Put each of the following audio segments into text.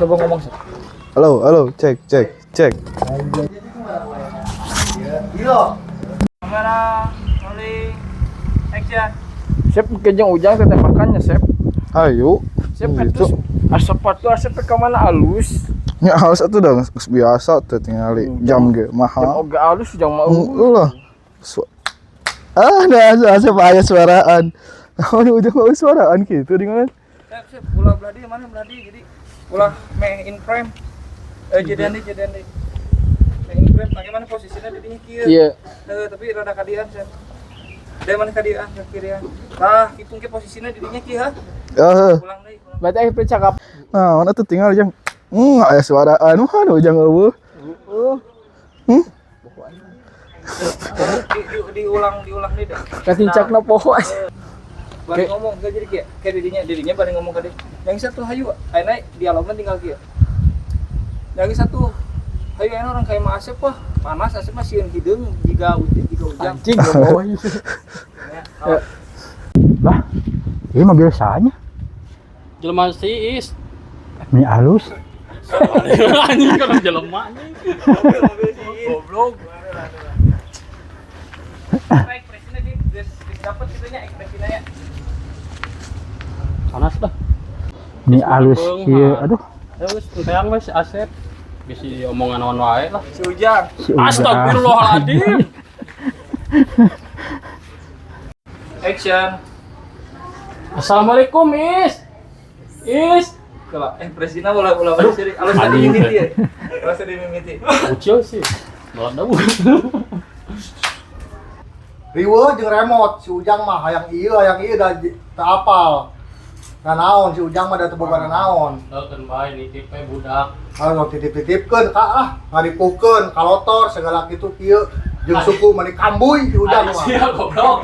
Coba ngomong sih. Halo, cek. Kamera, rolling, action. Sep kejang ujang teh tembakannya, Sep. Ayo. Sep itu asap ke mana alus? Ya halus atuh dah geus biasa teh tingali jam ge Jam mahal. oge alus jang mau. Ulah. Nah, asap aya suaraan. Anu ujang mau suaraan kitu dengan. Sep, ulah beladi mana beladi jadi ulah main in frame. Jadi main in frame bagaimana posisinya di dinya kieu. Iya. Tapi rada kadian, Sep. Dari mana kadian ke kirian. Tah, hitung ke posisinya di dinya kieu ha. Ulang deui. Berarti akhir percakap. Nah, mana tuh tinggal jang. Aya suaraan. Anu ujang eueuh. Diulang nih deh. Katincakna poho. Bari ngomong ke jadi kayak dirinya bari ngomong ke dia. Yang satu hayu, ayeuna dialogna tinggal kieu. Yang satu hayu ayeuna orang kayak mah Asep wah, panas Asep mah sieun hideung jiga ujang. Anjing bawa ieu. Lah, ini mah biasanya. Jelema si Is. Ini halus. Anjing kan jelema nih. Goblok. Ekspresinya di dapat gitunya ekspresinya ya. Panas dah. Ini halus ieu. Aduh, Terus tayang wes Asep. Bisa omongan naon wae lah. Si Ujang. si Ujang. Astagfirullahaladzim. Action. Assalamualaikum Is. Kalau ekspresinya ulah balik seri. Alus tadi mimiti ya. Alus tadi mimiti. Ucil sih. Malah dawu. Riweuh jeung remote si Ujang mah hayang ieu da teu apal. Naon si Ujang mah da teu boga naon. Teukeun bae nitip we budak. Kalau titip-titipkeun ngaripukeun kalotor segala kitu kieu jeung suku mani kambuy si Ujang mah. Sia goblok.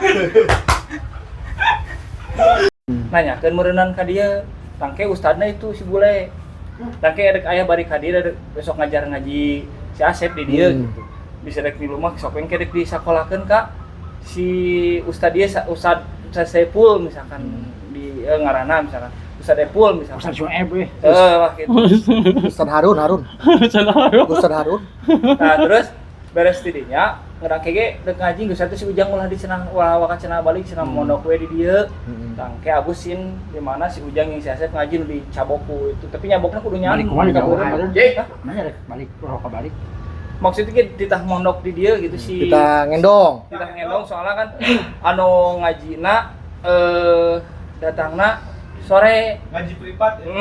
Nanyakeun meureunnan ka dieu. Tangke ustadna itu si bule. Tangke adek aya bari ka dieu besok ngajar ngaji si Asep di dieu gitu. Bisa rek di rumah sok engke rek disakolakeun ka si ustad dia Ustad Saiful misalkan di ngaranna misalkan Ustad Saiful misalkan Ustaz Syuaib we. wah gitu. Ustaz Harun. Ustaz Harun. Nah terus beres tidinya ngerake ge dek ngaji geus atuh si Ujang ulah di cenah waka cenah balik cenah mondok we di dieu. Tangke abusin di mana si Ujang yang si Asep ngaji nu di Caboku itu tapi nyabokna kudu nyan. Balik ka urang. Hah? Mana rek balik roh ka balik. Maksudnya kita ditah mondok di dia gitu sih. Kita ngendong Soalnya kan anu ngajina datangna sore ngaji privat ya.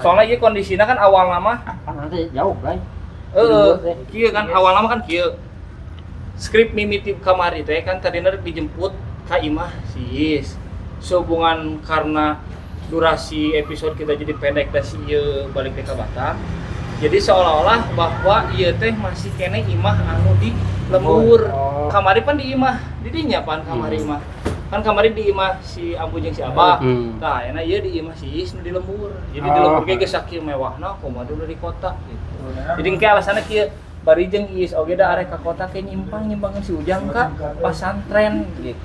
Soalnya ieu kondisina kan awal nama Kan nanti jauh lah. kieu kan awal nama kan kieu. Skrip mimiti kamari teh kan tadina dijemput ka imah si Is. Sehubungan karena durasi episode kita jadi pendek da si ieu balik ke Batam. Jadi seolah-olah bahwa ieu teh masih kene imah anu di lembur. Kamari pan di imah di dinya pan kamari imah. Kan kamari di imah si Ambu jeung si Abah. Tah ayeuna ieu di imah si Is nu di lembur. Jadi di lembur ge geus sakieu mewahna komodo di kota gitu. Jadi engke alasanna kieu bari jeung Is oge da arek ka kota ke nyimpangeun si Ujang ka pasantren gitu.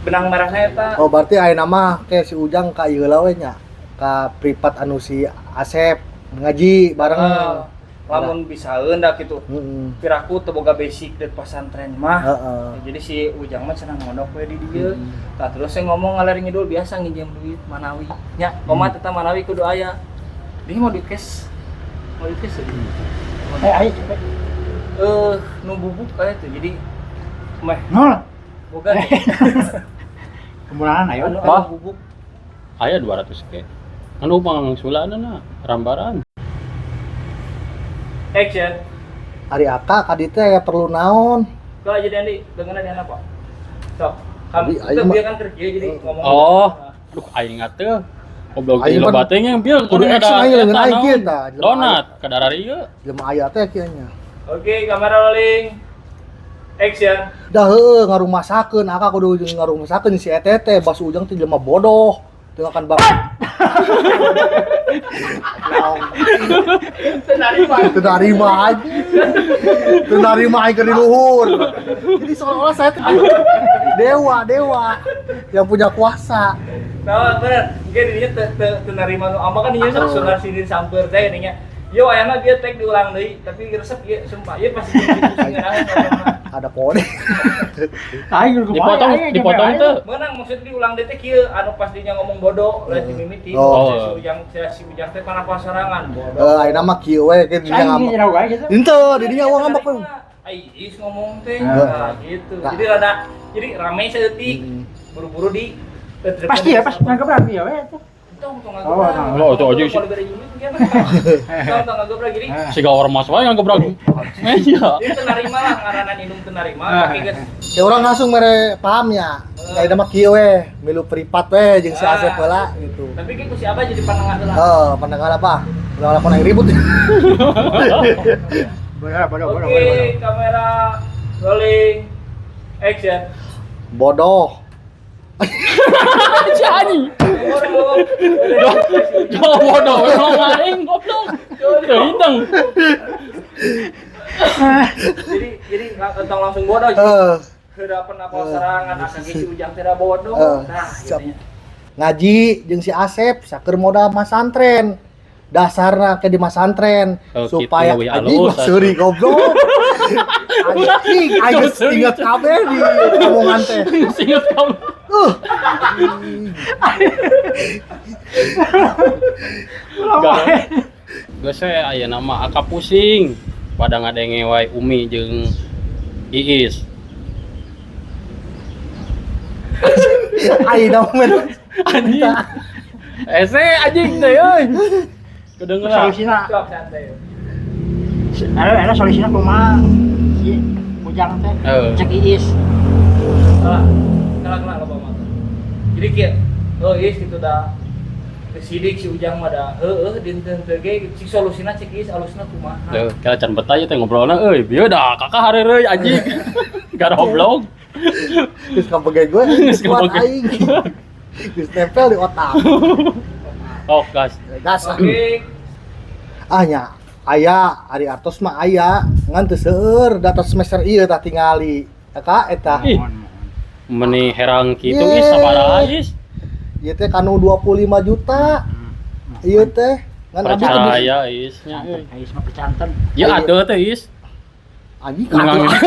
Benang merahna eta. Oh berarti ayeuna mah ke si Ujang ka ieu we nya ka privat anu si Asep ngaji bareng. Lamun bisaeun da kitu. Piraku teu boga basic dek pasantren mah. Jadi si Ujang mah cenah mondok we di dieu. Tah terus saya ngomong ngaler ngidul biasa nginjem duit Manawi. Nya, komat eta Manawi kudu aya. Dia mau di cash. Mau di cash. Ayo cepet. Nu bubuk kayak tuh. Jadi meh Nol. boga. Kemurahan ayo. Anu bubuk. Aya 200 ke. Anu pangsulana na rambaran. Action. Ari Aka ka dieu teh perlu naon? Kau aja Dendi, dengerin dia apa? Sok, kamu Jadi, kita ayo, biar kan kerja jadi ngomong. Oh, aduh aing teu. Goblok Aing ieu pan- batenya bieu kudu Kudu action ada aja dengan eta aing naon. kieu tah. Donat kadar ieu. Jelema aya teh kieu nya. Oke, kamera rolling. Action. Dah heueuh ngarumasakeun Aka kudu ngarumasakeun si eta teh bas Ujang teh jelema bodoh. Teu akan bak. Tenarima aja. Tenarima aja di luhur. Jadi seolah-olah saya tuh dewa yang punya kuasa. Nah, bener. Mungkin dirinya teu narima nu ama kan ieu sonar sidin samper teh nya. Yo ayana dia tag diulang deui, tapi resep ieu sumpah ieu pasti gitu ngeunaheun. Ada pon. Aing Dipotong itu. Menang maksud diulang deui teh kieu anu pas dinya ngomong bodoh lain dimimiti. Oh. Si Ujang teh kana pasarangan bodoh. Ayeuna mah kieu we ke dinya ngambek. Aing ngambek gitu. Henteu, didinya uang ngambek pun. Ai is ngomong teh nah, gitu. Jadi rame saeutik. Buru-buru di Pasti ya, pas nangkep ya we. Tong Oh, itu aja sih. Tong ngagebrak gini. Siga ormas wae yang gebrak. Iya. Dia teu narima lah ngaranan indung teu narima tapi geus Ya orang langsung mere paham ya. Ayeuna mah kieu we, milu privat we jeung si Asep heula gitu. tapi kitu si Abah jadi pandangan heula. Pandangan apa? Ulah lakukan yang ribut. Bodoh. Oke, kamera rolling action. Bodoh. Jadi. Jangan bodoh, orang maling goblok. Hidang. Jadi tentang langsung bodoh. Heuda pernah serangan asa si Ujang teh bodoh. Nah, siap. gitu. Ngaji jeung si Asep saker modal masantren. Dasarna ke di masantren Oh, supaya gitu, anjing halus, seuri goblok. Anjing aya inget kabeh di omongan teh. Ingat kamu. Gue saya aya nama Aka pusing pada ngadenge wae Umi jeung Iis. Ayeuna men. Anjing. Ese anjing teh euy. Kedengeran. Solusina. Sok santai. Ada solusina kumaha? Si Ujang teh. Cek Iis. Salah loba mah. Jadi kieu, oh ieu kitu da sidik si Ujang mah da heueuh dinten teu ge si solusina cek ieu alusna kumaha. Tuh, kira can betah teh ngobrolna euy, bieu dah kakak hareureuy anjing. Garoblok. Geus kabege gue Geus kuat kabege. aing. Geus nempel di otak. Oh, gas. Gas. Oke. Nya aya Ari Artos mah aya ngan teu seueur data semester ieu tah tingali. Eta Ih. Meni herang kitu Yeay. Is sabaraha Is. ieu teh kanu 25 juta. Ieu teh ngan abdi teh Percaya Is nya. Iis mah percanten. Ya ada teh Is. anjing Ngang. kagak.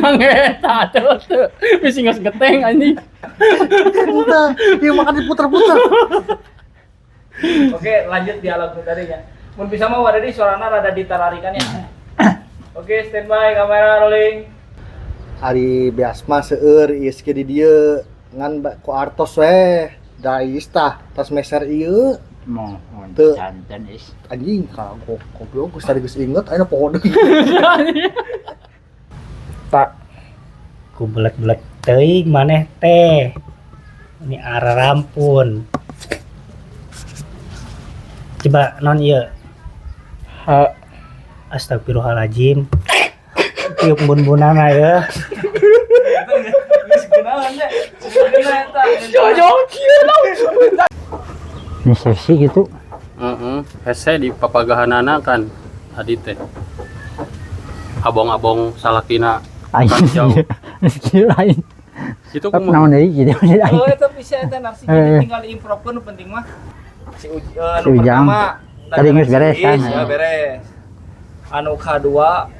Ngeta atuh teu. Wis geus geteng anjing. Udah, ieu makan diputer-puter. Oke, lanjut dialog nu tadinya. Mun bisa mah wadadi suarana rada ditararikan ya. Oke, standby kamera rolling. Ari beasma seueur ieu ge di dieu ngan ku Artos we. Da ieu tah tas semester ieu Mohon Teu. percanten Iis. anjing kagok goblok geus tadi geus inget ayeuna poho deui. Pak, ku belek-belek teuing maneh teh. Ini arah rampun. Coba non ieu. Astagfirullahaladzim. Tiup bun-bunana ya. Geus gunawan teh. Sebenarnya eta. Ini sesi gitu. Hese di papagahanana kan adi teh. Abong-abong salakina Aing. jauh. Kieu aing. Itu Apa kumaha? naon deui kieu aing. Oh, eta bisa eta narsi jadi tinggal diimprovkeun nu penting mah. Si Si Ujang. pertama Tadi geus beres kan? Ya beres. Anu kadua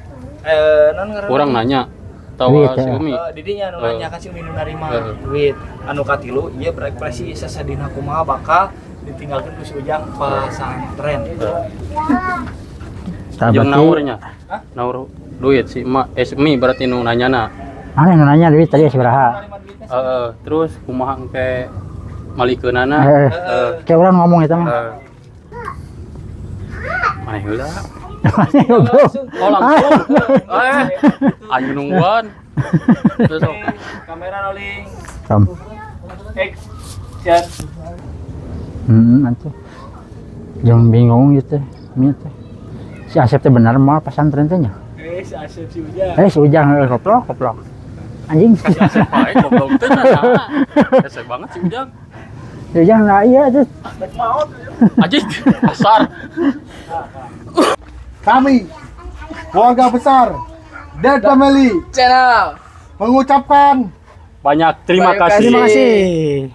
non ngaranna Kurang nanya. Duit, Tawa si ya. Umi. didinya anu nanya ka si Umi nu narima Heeh. duit. Anu katilu ieu berekspresi sasadina kumaha bakal ditinggalkeun ku si Ujang pasantren. Jeung naurnya. Hah? Naur duit si Mi berarti nu nanyana. Mana yang nanya duit tadi sabaraha? Narima duitnya Terus kumaha engke malikeunana? Heeh. Kayak orang ngomong itu mah. Maneh heula. langsung. Oh langsung. Ayo nungguan. Terus Oke, kamera rolling. Tom. Action. Atuh. Jangan bingung gitu. Mi teh. Si Asep teh benar mau pesantren teh nya. Si Asep si Ujang. Si Ujang goblok. Anjing. kasih asep baik goblok teh nah. Asep banget si Ujang. Si Ujang nah iya tuh. Anjing kasar. Kami keluarga besar Dead Family Channel. mengucapkan Banyak terima Banyak kasih. Terima kasih.